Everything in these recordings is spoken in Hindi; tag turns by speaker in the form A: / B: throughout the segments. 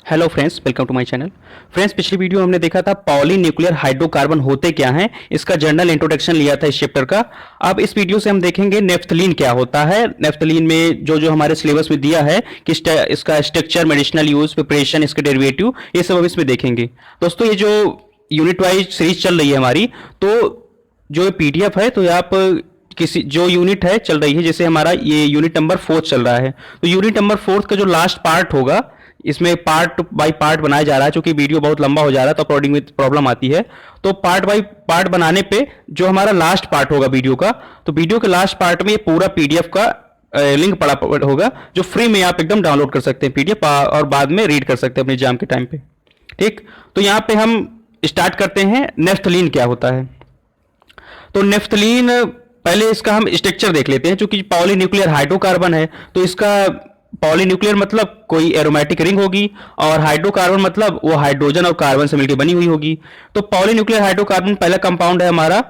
A: Hello friends, welcome to my channel. Friends, पिछली वीडियो हमने देखा था पॉली न्यूक्लियर हाइड्रोकार्बन होते क्या हैं, इसका जनरल इंट्रोडक्शन लिया था इस चैप्टर का। अब इस वीडियो से हम देखेंगे नेफ्थलीन क्या होता है। नेफ्थलीन में जो हमारे सिलेबस में दिया है कि इसका स्ट्रक्चर, मेडिसिनल यूज, प्रिपरेशन, इसके डेरिवेटिव, ये सब हम इसमें देखेंगे। दोस्तों, ये जो यूनिट वाइज सीरीज चल रही है हमारी, तो जो पीडीएफ है, तो आप किसी जो यूनिट है चल रही है, जैसे हमारा ये यूनिट नंबर 4 चल रहा है, तो यूनिट नंबर 4 का जो लास्ट पार्ट होगा, इसमें पार्ट बाय पार्ट बनाया जा रहा है, क्योंकि वीडियो बहुत लंबा हो जा रहा है तो अपलोडिंग में प्रॉब्लम आती है। तो पार्ट बाय पार्ट बनाने पे जो हमारा लास्ट पार्ट होगा वीडियो का, तो वीडियो के लास्ट पार्ट में ये पूरा पीडीएफ का लिंक पड़ा होगा, जो फ्री में आप एकदम डाउनलोड कर सकते हैं पीडीएफ, और बाद में रीड कर सकते हैं अपने एग्जाम के टाइम पे। ठीक, तो यहाँ पे हम स्टार्ट करते हैं नेफ्थलीन क्या होता है। तो नेफ्थलीन, पहले इसका हम स्ट्रक्चर देख लेते हैं। चूंकि पॉलीन्यूक्लियर हाइड्रोकार्बन है, तो इसका पॉलीन्यूक्लियर मतलब कोई एरोमेटिक रिंग होगी, और हाइड्रोकार्बन मतलब वो हाइड्रोजन और कार्बन से मिलकर बनी हुई होगी। तो पॉलीन्यूक्लियर हाइड्रोकार्बन पहला कंपाउंड है हमारा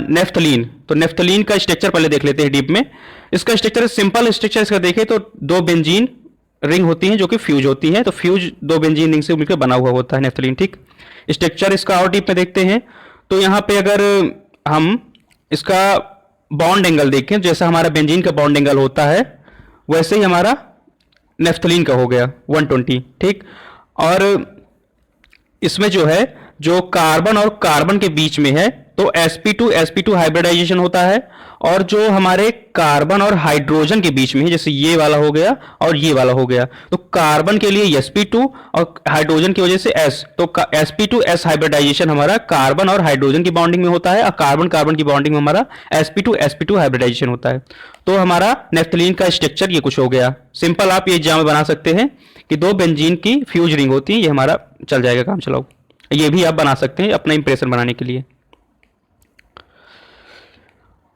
A: नेफ्थलीन। तो नेफ्थलीन का स्ट्रक्चर पहले देख लेते हैं डीप में। इसका स्ट्रक्चर, सिंपल स्ट्रक्चर इसका देखें तो दो बेंजीन रिंग होती हैं जो कि फ्यूज होती हैं। तो फ्यूज दो बेंजीन रिंग से मिलकर बना हुआ होता है नेफ्थलीन। ठीक, स्ट्रक्चर इसका और डीप में देखते हैं। तो यहाँ पे अगर हम इसका बॉन्ड एंगल देखें, जैसा हमारा बेंजीन का बॉन्ड एंगल होता है, वैसे ही हमारा नेफ्थलीन का हो गया 120। ठीक, और इसमें जो है, जो कार्बन और कार्बन के बीच में है, तो sp2 हाइब्रिडाइजेशन होता है। और जो हमारे कार्बन और हाइड्रोजन के बीच में है, जैसे ये वाला हो गया और ये वाला हो गया, तो कार्बन के लिए sp2 और हाइड्रोजन की वजह से s, तो sp2s हाइब्रिडाइजेशन हमारा कार्बन और हाइड्रोजन की बॉन्डिंग में होता है, और कार्बन कार्बन की बॉन्डिंग में हमारा sp2 हाइब्रिडाइजेशन होता है। तो हमारा नेफ्थलीन का स्ट्रक्चर ये कुछ हो गया। सिंपल आप ये एग्जाम में बना सकते हैं कि दो बेंजीन की फ्यूज रिंग होती है, ये हमारा चल जाएगा काम चलाओ। ये भी आप बना सकते हैं अपना इंप्रेशन बनाने के लिए।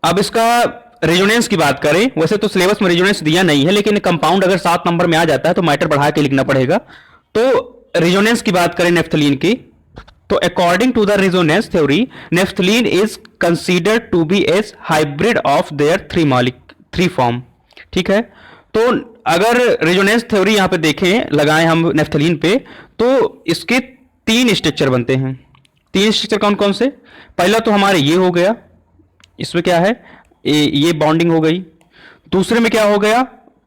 A: अब इसका रेजोनेंस की बात करें, वैसे तो सिलेबस में रेजोनेंस दिया नहीं है, लेकिन कंपाउंड अगर 7 नंबर में आ जाता है तो मैटर बढ़ा के लिखना पड़ेगा। तो रेजोनेंस की बात करें नेफ्थलीन की, तो according to the resonance theory, naphthalene is considered to be as hybrid of their three form. ठीक है, तो अगर रेजोनेंस थ्योरी यहां पे देखें, लगाएं हम नेफ्थलीन पे, तो इसके 3 स्ट्रक्चर बनते हैं। 3 स्ट्रक्चर कौन कौन से? पहला तो हमारे ये हो गया, इसमें क्या है, ये बॉन्डिंग हो गई। दूसरे में क्या हो गया,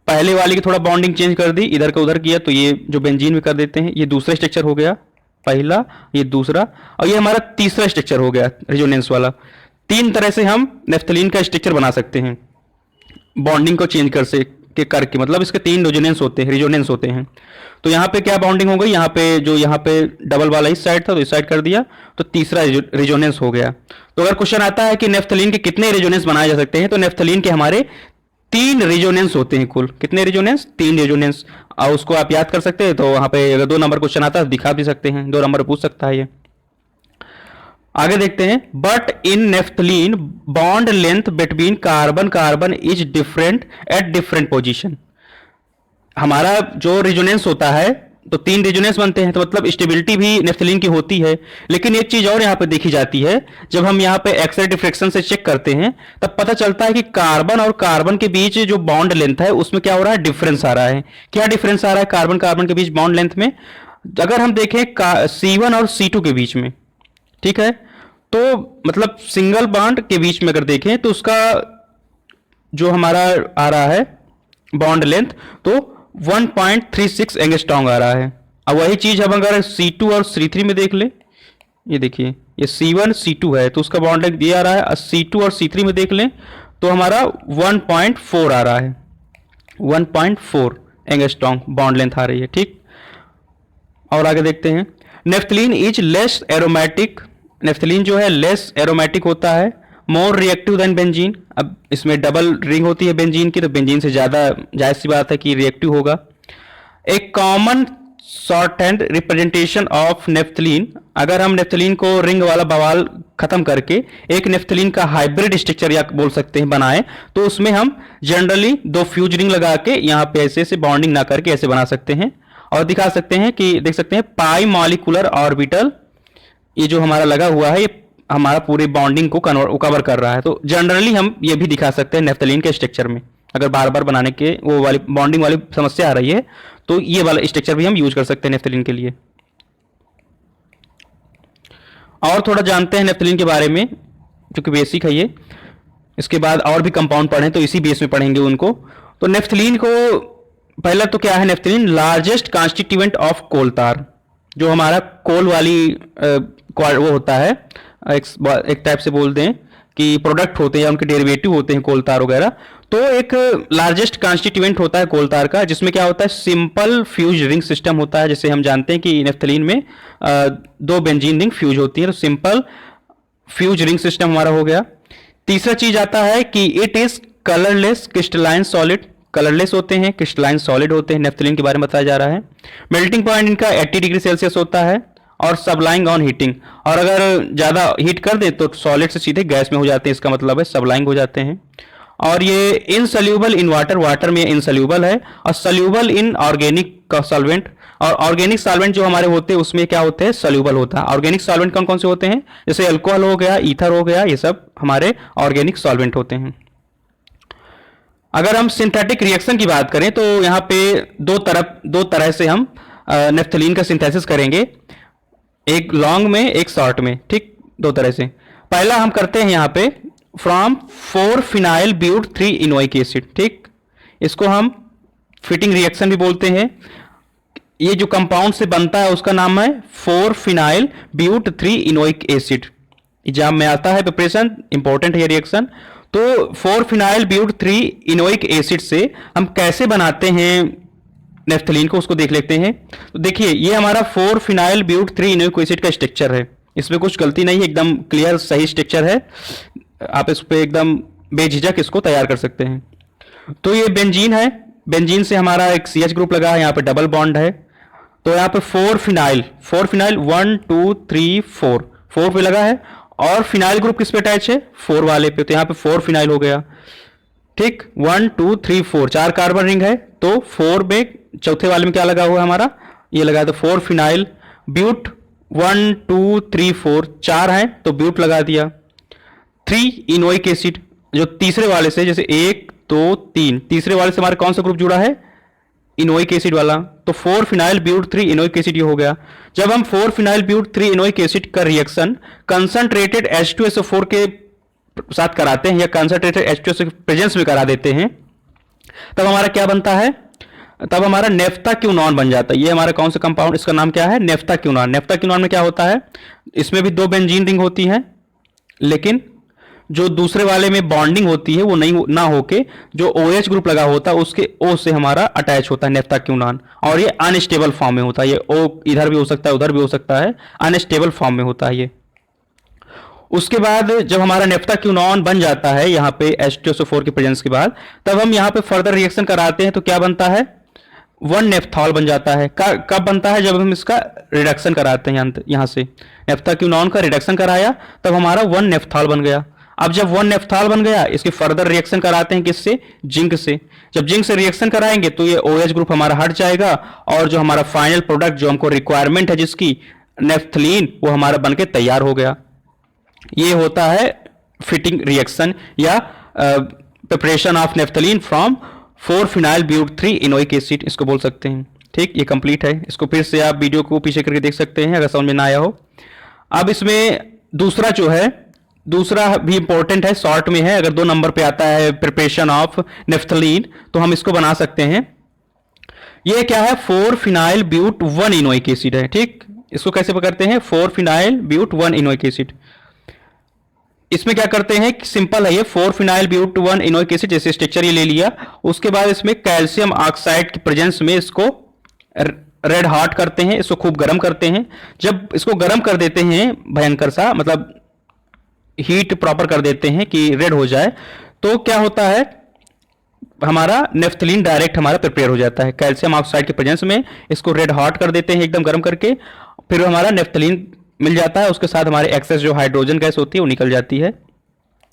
A: पहले वाले की थोड़ा बॉन्डिंग चेंज कर दी, इधर का उधर किया, तो ये जो बेंजीन में कर देते हैं, ये दूसरा स्ट्रक्चर हो गया, पहला, ये दूसरा, और ये हमारा तीसरा स्ट्रक्चर हो गया रेजोनेंस वाला। 3 तरह से हम नेफ्थलीन का स्ट्रक्चर बना सकते हैं, बॉन्डिंग को चेंज करके, मतलब इसके 3 रेजोनेंस होते हैं। तो यहाँ पे क्या बॉन्डिंग हो गई, यहाँ पे डबल वाला इस साइड था तो इस साइड कर दिया, तो तीसरा रेजोनेंस हो गया। तो अगर क्वेश्चन आता है कि नेफ्थलीन के कितने रेजोनेंस बनाए जा सकते हैं, तो नेफ्थलीन के हमारे 3 रेजोनेंस होते हैं कुल। कितने रेजोनेंस? 3 रेजोनेंस। और उसको आप याद कर सकते हैं, तो वहां पे अगर 2 नंबर क्वेश्चन आता है दिखा भी सकते हैं, 2 नंबर पूछ सकता है ये। आगे देखते हैं, but in naphthalene bond length between carbon carbon is different at different position. हमारा जो रेजोनेंस होता है, तो 3 रेजोनेंस बनते हैं, तो मतलब स्टेबिलिटी भी नेफ्थलीन की होती है। लेकिन एक चीज और यहाँ पे देखी जाती है, जब हम यहाँ पे एक्स-रे डिफ्रैक्शन से चेक करते हैं, तब पता चलता है कि कार्बन और कार्बन के बीच जो बॉन्ड लेंथ है, उसमें क्या हो रहा है, डिफरेंस आ रहा है। क्या डिफरेंस आ रहा है कार्बन कार्बन के बीच बॉन्ड लेंथ में? अगर हम देखें C1 और C2 के बीच में, ठीक है, तो मतलब सिंगल बॉन्ड के बीच में अगर देखें, तो उसका जो हमारा आ रहा है बॉन्ड लेंथ, तो 1.36 एंगस्ट्रॉन्ग आ रहा है। अब वही चीज हम अगर C2 और C3 में देख ले, ये देखिए, ये C1 C2 है, तो उसका बॉन्ड लेंथ ये आ रहा है। C2 और C3 में देख लें तो हमारा 1.4 आ रहा है, 1.4 एंगस्ट्रॉन्ग बॉन्ड लेंथ आ रही है। ठीक, और आगे देखते हैं, naphthalene is less aromatic. Naphthalene जो है लेस एरोमेटिक होता है, मोर रिएक्टिव देन बेंजीन। अब इसमें डबल रिंग होती है बेंजीन की, तो बेंजीन से ज़्यादा जायज़ सी बात है कि रिएक्टिव होगा। एक common short hand representation of naphthalene, अगर हम नेफ्थलीन को रिंग वाला बवाल खत्म करके एक नेफ्थलीन का हाइब्रिड स्ट्रक्चर या बोल सकते हैं बनाए, तो उसमें हम जनरली 2 फ्यूज रिंग लगा के यहाँ पे ऐसे बॉन्डिंग ना करके ऐसे बना सकते हैं, और दिखा सकते हैं कि देख सकते हैं पाई मॉलिक्यूलर ऑर्बिटल, ये जो हमारा लगा हुआ है, ये हमारा पूरी बॉन्डिंग को कवर कर रहा है। तो जनरली हम ये भी दिखा सकते हैं नेफ्थलीन के स्ट्रक्चर में। अगर बार बार बनाने के वो वाली बॉन्डिंग वाली समस्या आ रही है, तो ये वाला स्ट्रक्चर भी हम यूज कर सकते हैं नेफ्थलीन के लिए। और थोड़ा जानते हैं नेफ्थलीन के बारे में, क्योंकि बेसिक है ये। इसके बाद और भी कंपाउंड पढ़ें तो इसी बेस में पढ़ेंगे उनको। तो नेफ्थलीन को पहला तो क्या है, naphthalene largest constituent of coal tar. जो हमारा कोल वाली वो होता है, एक टाइप से बोल दें कि प्रोडक्ट होते हैं या उनके डेरिवेटिव होते हैं कोल तार वगैरह। तो एक लार्जेस्ट कॉन्स्टिट्यूएंट होता है कोल तार का, जिसमें क्या होता है, सिंपल फ्यूज रिंग सिस्टम होता है। जैसे हम जानते हैं कि नेफ्थलीन में दो बेंजीन रिंग फ्यूज होती है, तो सिंपल फ्यूज रिंग सिस्टम हमारा हो गया। तीसरा चीज आता है कि it is colourless crystalline solid. Colourless होते हैं, क्रिस्टलाइन सॉलिड होते हैं, नेफ्थलीन के बारे में बताया जा रहा है। मेल्टिंग पॉइंट इनका 80 डिग्री सेल्सियस होता है और सबलाइंग ऑन हीटिंग। और अगर ज़्यादा हीट कर दे तो सॉलिड से सीधे गैस में हो जाते हैं, इसका मतलब है सबलाइंग हो जाते हैं। और ये इनसोल्यूबल इन वाटर, वाटर में इनसोल्यूबल है, और सोल्यूबल इन ऑर्गेनिक का सॉल्वेंट। और ऑर्गेनिक सॉल्वेंट जो हमारे होते हैं उसमें क्या होते हैं, सोल्यूबल होता है। ऑर्गेनिक सॉल्वेंट कौन कौन से होते हैं, जैसे अल्कोहल हो गया, ईथर हो गया, ये सब हमारे ऑर्गेनिक सॉल्वेंट होते हैं। अगर हम सिंथेटिक रिएक्शन की बात करें तो यहाँ पे दो तरह से हम नेफ्थलीन का सिंथेसिस करेंगे, एक लॉन्ग में एक शॉर्ट में, ठीक, दो तरह से। पहला हम करते हैं यहाँ पे from 4 phenyl but 3 enoic acid, ठीक। इसको हम फिटिंग रिएक्शन भी बोलते हैं। ये जो कंपाउंड से बनता है उसका नाम है 4 phenyl but 3 enoic acid. Exam में आता है, प्रिपरेशन इंपॉर्टेंट है ये रिएक्शन। तो 4 फिनाइल ब्यूट 3 इनोइक एसिड से हम कैसे बनाते हैं नेफ्थलीन को, उसको देख लेते हैं। तो देखिए, ये हमारा 4 फिनाइल ब्यूट 3 इनोइक एसिड का स्ट्रक्चर है। इसमें कुछ गलती नहीं है, एकदम क्लियर सही स्ट्रक्चर है। आप इस पे एकदम बेझिझक इसको तैयार कर सकते हैं। तो ये बेंजीन है, बेंजीन से हमारा एक CH ग्रुप लगा है, यहाँ पे डबल बॉन्ड है। तो यहाँ पे 4 फिनाइल 1 2 3 4 पे लगा है, और फिनाइल ग्रुप किस पे अटैच है, 4 वाले पे। तो यहाँ पे 4 फिनाइल हो गया, ठीक। 1 2 3 4 4 कार्बन रिंग है, तो 4 में चौथे वाले में क्या लगा हुआ है हमारा, ये लगा है। तो 4 फिनाइल ब्यूट 1 2 3 4 4 है, तो ब्यूट लगा दिया। 3 इनोइक एसिड जो तीसरे वाले से, जैसे 1 2 3, तीसरे वाले से हमारा कौन सा ग्रुप जुड़ा है, इनोइक एसिड वाला। तो 4 फिनाइल ब्यूट 3 इनोइक एसिड ये हो गया। जब हम 4 फिनाइल ब्यूट 3 इनोइक एसिड का रिएक्शन कंसंट्रेटेड H2SO4 के साथ कराते हैं, या कंसंट्रेटेड H2SO के प्रेजेंस में करा देते हैं, तब हमारा क्या बनता है, तब हमारा नेफ्थाक्यूनॉन बन जाता है। ये हमारा कौन सा कंपाउंड, इसका नाम क्या है, नेफ्थाक्यूनॉन। नेफ्थाक्यूनॉन में क्या होता है, इसमें भी 2 बेंजीन रिंग होती हैं, लेकिन जो दूसरे वाले में बॉन्डिंग होती है वो नहीं ना होके जो OH ग्रुप लगा होता है उसके O से हमारा अटैच होता है नेफ्थाक्यूनॉन, और ये अनस्टेबल फॉर्म में होता है। ये O इधर भी हो सकता है, उधर भी हो सकता है, अनस्टेबल फॉर्म में होता है ये। उसके बाद जब हमारा नेफ्थाक्यूनॉन बन जाता है यहाँ पे H2SO4 के प्रेजेंस के बाद, तब हम यहाँ पे फर्दर रिएक्शन कराते हैं, तो क्या बनता है, 1 नेफ्थॉल बन जाता है। कब बनता है, जब हम इसका रिडक्शन कराते हैं, यहाँ से नेफ्थाक्यूनॉन का रिडक्शन कराया, तब हमारा 1 नेफ्थॉल बन गया। अब जब 1 नेफ्थॉल बन गया, इसके फर्दर रिएक्शन कराते हैं किससे, जिंक से। जब जिंक से रिएक्शन कराएंगे तो ये OH ग्रुप हमारा हट जाएगा, और जो हमारा फाइनल प्रोडक्ट जो हमको रिक्वायरमेंट है जिसकी, नेफ्थलीन, वो हमारा बनके तैयार हो गया। ये होता है फिटिंग रिएक्शन या preparation of naphthalene from 4 phenyl but 3 enoic acid, इसको बोल सकते हैं, ठीक। ये कंप्लीट है, इसको फिर से आप वीडियो को पीछे करके देख सकते हैं अगर समझ में ना आया हो। अब इसमें दूसरा जो है, दूसरा भी इंपॉर्टेंट है, शॉर्ट में है। अगर 2 नंबर पे आता है प्रिपरेशन ऑफ नेफ्थलीन, तो हम इसको बना सकते हैं। ये क्या है, 4 फिनाइल ब्यूट 1 इनोइक एसिड है, ठीक। इसको कैसे पकड़ते हैं, 4 फिनाइल ब्यूट 1 इनोइक एसिड। इसमें क्या करते हैं, सिंपल है ये, 4 फिनाइल ब्यूट 1 इनोइक एसिड, जैसे स्ट्रक्चर ये ले लिया। उसके बाद इसमें कैल्शियम ऑक्साइड की प्रेजेंस में इसको रेड हॉट करते हैं, इसको खूब गर्म करते हैं। जब इसको गर्म कर देते हैं भयंकर सा, मतलब हीट प्रॉपर कर देते हैं कि रेड हो जाए, तो क्या होता है, हमारा नेफ्थलीन डायरेक्ट हमारा प्रिपेयर हो जाता है। कैल्शियम ऑक्साइड के प्रेजेंस में इसको रेड हॉट कर देते हैं एकदम गर्म करके, फिर हमारा नेफ्थलीन मिल जाता है। उसके साथ हमारे एक्सेस जो हाइड्रोजन गैस होती है वो निकल जाती है।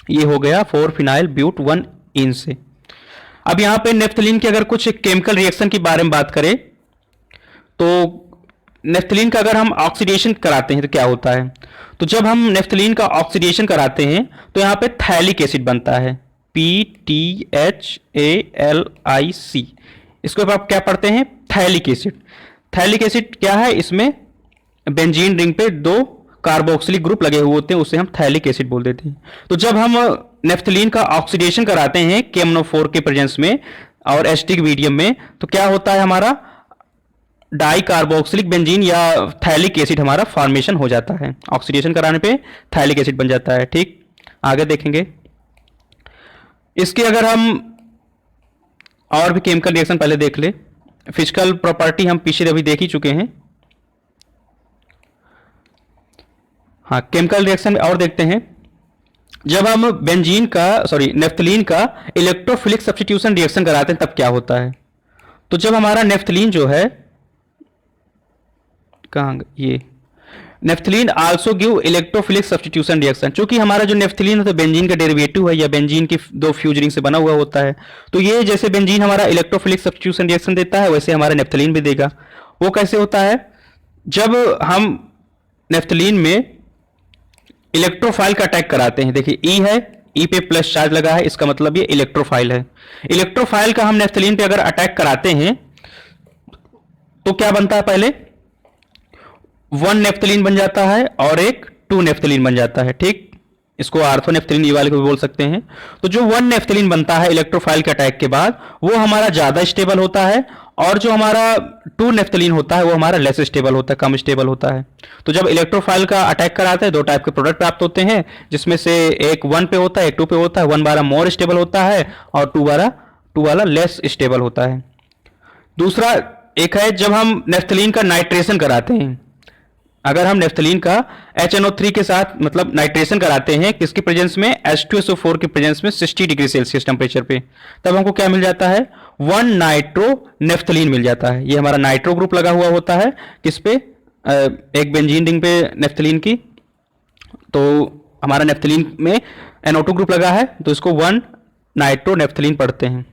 A: ये हो गया 4 फिनाइल ब्यूट 1 इन से। अब यहाँ पे नेफ्थलीन के अगर कुछ केमिकल रिएक्शन की बारे में बात करें, तो नेफ्थलीन का अगर हम ऑक्सीडेशन कराते हैं तो क्या होता है, तो जब हम नेफ्थलीन का ऑक्सीडेशन कराते हैं तो यहाँ पे थैलिक एसिड बनता है, PTHALIC। इसको आप क्या पढ़ते हैं, थैलिक एसिड। थैलिक एसिड क्या है, इसमें बेंजीन रिंग पे 2 कार्बोक्सिलिक ग्रुप लगे हुए होते हैं, उसे हम थैलिक एसिड बोल देते हैं। तो जब हम नेफ्थलीन का ऑक्सीडेशन कराते हैं KMnO4 के प्रेजेंस में और एसिटिक मीडियम में, तो क्या होता है, हमारा डाई कार्बोक्सिलिक बेंजीन या थैलिक एसिड हमारा फॉर्मेशन हो जाता है। ऑक्सीडेशन कराने पे थैलिक एसिड बन जाता है। ठीक, आगे देखेंगे। इसके अगर हम और भी केमिकल रिएक्शन पहले देख ले। फिजिकल प्रॉपर्टी हम पीछे अभी देख ही चुके हैं। हाँ, केमिकल रिएक्शन और देखते हैं। जब हम नेफ्थलीन का इलेक्ट्रोफिलिक सब्स्टिट्यूशन रिएक्शन कराते हैं तब क्या होता है। तो जब हमारा नेफ्थलीन जो है, कहाँ, ये naphthalene also give electrophilic substitution reaction. चूंकि हमारा जो नेफ्थलीन है तो बेंजीन का डेरिवेटिव है या बेंजीन की 2 फ्यूज रिंग से बना हुआ होता है। तो ये जैसे बेंजीन हमारा इलेक्ट्रोफिलिक सब्स्टिट्यूशन रिएक्शन देता है, वैसे हमारा नेफ्थलीन भी देगा। वो कैसे होता है, जब हम नेफ्थलीन में इलेक्ट्रोफाइल का अटैक कराते हैं। देखिए ई है, ई पे प्लस चार्ज लगा है, इसका मतलब ये इलेक्ट्रोफाइल है। इलेक्ट्रोफाइल का हम नेफ्थलीन पे अगर अटैक कराते हैं तो क्या बनता है, पहले 1 नेफ्थलीन बन जाता है और एक 2 नेफ्थलीन बन जाता है। ठीक, इसको आर्थोनेफ्थलीन ये वाले को भी बोल सकते हैं। तो जो 1 नेफ्थलीन बनता है इलेक्ट्रोफाइल के अटैक के बाद, वो हमारा ज्यादा स्टेबल होता है, और जो हमारा 2 नेफ्थलीन होता है वो हमारा लेस स्टेबल होता है, कम स्टेबल होता है। तो जब इलेक्ट्रोफाइल का अटैक कराते हैं 2 टाइप के प्रोडक्ट प्राप्त होते हैं, जिसमें से एक 1 पे होता है, एक 2 पे होता है। 1 वाला मोर स्टेबल होता है और 2 वाला लेस स्टेबल होता है। दूसरा एक है जब हम नेफ्थलीन का नाइट्रेशन कराते हैं। अगर हम नेफ्थलीन का HNO3 के साथ मतलब नाइट्रेशन कराते हैं किसकी प्रेजेंस में, H2SO4 के प्रेजेंस में 60 डिग्री सेल्सियस टेम्परेचर पे, तब हमको क्या मिल जाता है, 1 नाइट्रो नेफ्थलीन मिल जाता है। ये हमारा नाइट्रो ग्रुप लगा हुआ होता है किस पे, एक बेंजीन रिंग पे नेफ्थलीन की। तो हमारा नेफ्थलीन में NO2 ग्रुप लगा है, तो इसको 1 नाइट्रो नेफ्थलीन पढ़ते हैं।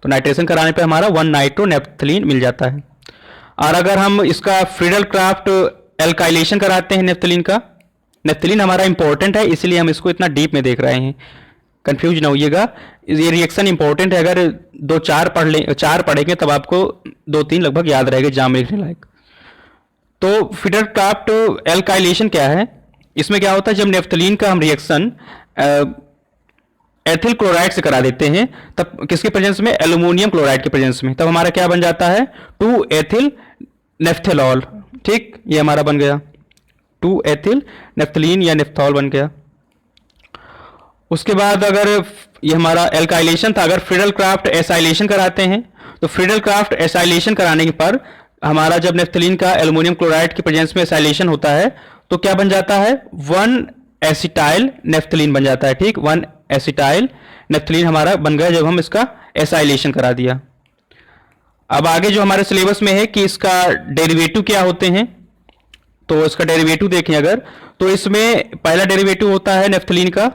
A: तो नाइट्रेशन कराने पे हमारा 1 नाइट्रो नेफ्थलीन मिल जाता है। और अगर हम इसका फ्रीडल क्राफ्ट एल्काइलेशन कराते हैं नेफ्थलीन का, नेफ्थलीन हमारा इंपॉर्टेंट है इसलिए हम इसको इतना डीप में देख रहे हैं, कंफ्यूज ना होइएगा। ये रिएक्शन इंपॉर्टेंट है, अगर 2-4 4 पढ़ेंगे तब आपको 2-3 लगभग याद रहेगा एग्जाम में लिखने लायक। तो फ्रीडल क्राफ्ट एल्काइलेशन क्या है, इसमें क्या होता है, जब नेफ्थलीन का हम रिएक्शन एथिल क्लोराइड से करा देते हैं, तब किसके प्रेजेंस में, एल्यूमिनियम क्लोराइड के प्रेजेंस में, तब हमारा क्या बन जाता है, 2 एथिल नेफ्थेलॉल। ठीक, ये हमारा बन गया 2 एथिल नेफ्थलीन या नेफ्थॉल बन गया। उसके बाद अगर ये हमारा एल्काइलेशन था, अगर फ्रीडल क्राफ्ट एसाइलेशन कराते हैं, तो फ्रीडल क्राफ्ट एसाइलेशन कराने पर हमारा जब नेफ्थलीन का एल्यूमिनियम क्लोराइड के प्रेजेंस में एसाइलेशन होता है तो क्या बन जाता है, 1 एसिटाइल नेफ्थलीन बन जाता है। ठीक, 1 एसिटाइल नेफ्थलीन हमारा बन गया जब हम इसका एसाइलेशन करा दिया। अब आगे जो हमारे सिलेबस में है कि इसका डेरिवेटिव क्या होते हैं, तो इसका डेरिवेटिव देखें अगर, तो इसमें पहला डेरिवेटिव होता है नेफ्थलीन का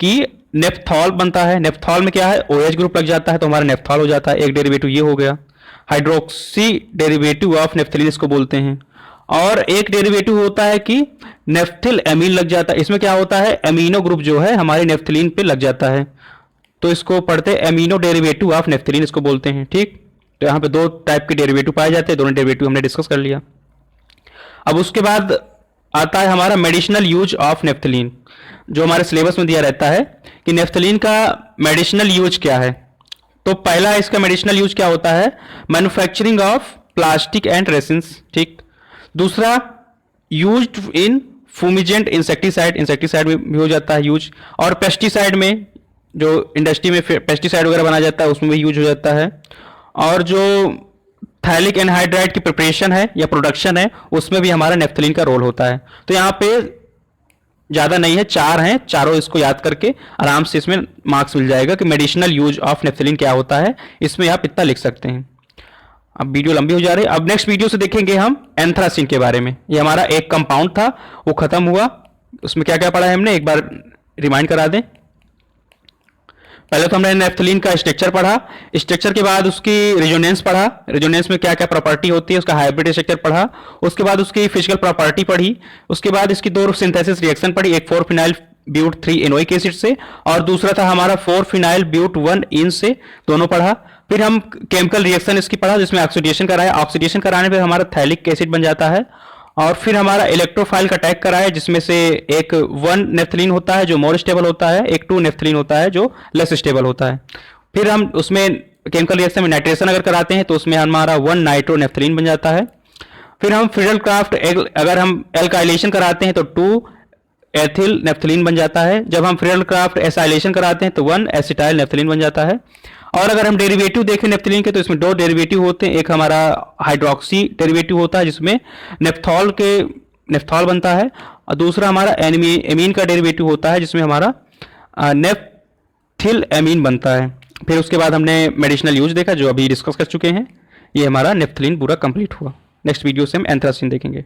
A: कि नेफ्थॉल बनता है। नेफ्थॉल में क्या है, OH ग्रुप लग जाता है तो हमारा नेफ्थॉल हो जाता है। एक डेरिवेटिव ये हो गया। हाइड्रोक्सी डेरिवेटिव ऑफ नेफ्थलीन इसको बोलते हैं। और एक डेरिवेटिव होता है कि नेफ्थिल एमीन लग जाता है। इसमें क्या होता है, एमिनो ग्रुप जो है हमारे नेफ्थलीन पे लग जाता है, तो इसको पढ़ते हैं एमिनो डेरिवेटिव ऑफ नेफ्थलीन इसको बोलते हैं। ठीक, तो यहाँ पे 2 टाइप के डेरिवेटिव पाए जाते हैं, दोनों डेरिवेटिव हमने डिस्कस कर लिया। अब उसके बाद आता है हमारा मेडिसिनल यूज ऑफ नेफ्थलीन, जो हमारे सिलेबस में दिया रहता है कि नेफ्थलीन का मेडिसिनल यूज क्या है। तो पहला इसका मेडिसिनल यूज क्या होता है, मैन्युफैक्चरिंग ऑफ प्लास्टिक एंड रेसिन्स। ठीक, दूसरा यूज्ड इन फूमिजेंट इंसेक्टिसाइड, इंसेक्टिसाइड में भी हो जाता है यूज, और पेस्टिसाइड में, जो इंडस्ट्री में पेस्टिसाइड वगैरह बनाया जाता है उसमें भी यूज हो जाता है। और जो थैलिक एनहाइड्राइड की प्रिपरेशन है या प्रोडक्शन है उसमें भी हमारा नेफ्थलीन का रोल होता है। तो यहाँ पे ज़्यादा नहीं है, 4 हैं, चारों इसको याद करके आराम से इसमें मार्क्स मिल जाएगा कि मेडिसिनल यूज ऑफ नेफ्थलीन क्या होता है, इसमें आप इतना लिख सकते हैं। अब वीडियो लंबी हो जा रही है, अब नेक्स्ट वीडियो से देखेंगे हम एंथ्रासिन के बारे में। ये हमारा एक कंपाउंड था, वो खत्म हुआ, उसमें क्या क्या पढ़ा है हमने एक बार रिमाइंड करा दें। पहले तो हमने नेफ्थलीन का स्ट्रक्चर पढ़ा, स्ट्रक्चर के बाद उसकी रेजोनेंस पढ़ा, रेजोनेंस में क्या क्या प्रॉपर्टी होती है, उसका हाइब्रिड स्ट्रक्चर पढ़ा, उसके बाद उसकी फिजिकल प्रॉपर्टी पढ़ी, उसके बाद इसकी 2 सिंथेसिस रिएक्शन पढ़ी, एक 4-फिनाइल ब्यूट 3 एनोइक एसिड से और दूसरा था हमारा 4-फिनाइल ब्यूट 1 इन से, दोनों पढ़ा। फिर हम केमिकल रिएक्शन इसकी पढ़ा जिसमें ऑक्सीडेशन कराया, ऑक्सीडेशन कराने पे हमारा थैलिक एसिड बन जाता है। और फिर हमारा इलेक्ट्रोफाइल का टैग कराया जिसमें से एक 1 नेफ्थलीन होता है जो मोर स्टेबल होता है, एक 2 नेफ्थलीन होता है जो लेस स्टेबल होता है। फिर हम उसमें केमिकल रिएक्शन में नाइट्रेशन अगर कराते हैं तो उसमें हमारा 1 नाइट्रो नेफ्थलीन बन जाता है। फिर हम फ्रीडल क्राफ्ट अगर हम एल्काइलेशन कराते हैं तो 2 एथिल नेफ्थलीन बन जाता है। जब हम फ्रीडल क्राफ्ट एसाइलेशन कराते हैं तो 1 एसिटाइल नेफ्थलीन बन जाता है। और अगर हम डेरिवेटिव देखें नेफ्थलीन के तो इसमें 2 डेरिवेटिव होते हैं, एक हमारा हाइड्रोक्सी डेरिवेटिव होता है जिसमें नेफ्थॉल बनता है, और दूसरा हमारा एमीन का डेरिवेटिव होता है जिसमें हमारा नेफ्थिल एमीन बनता है। फिर उसके बाद हमने मेडिसिनल यूज देखा जो अभी डिस्कस कर चुके हैं। ये हमारा नेफ्थलीन पूरा कंप्लीट हुआ। नेक्स्ट वीडियो से हम एंथ्रासिन देखेंगे।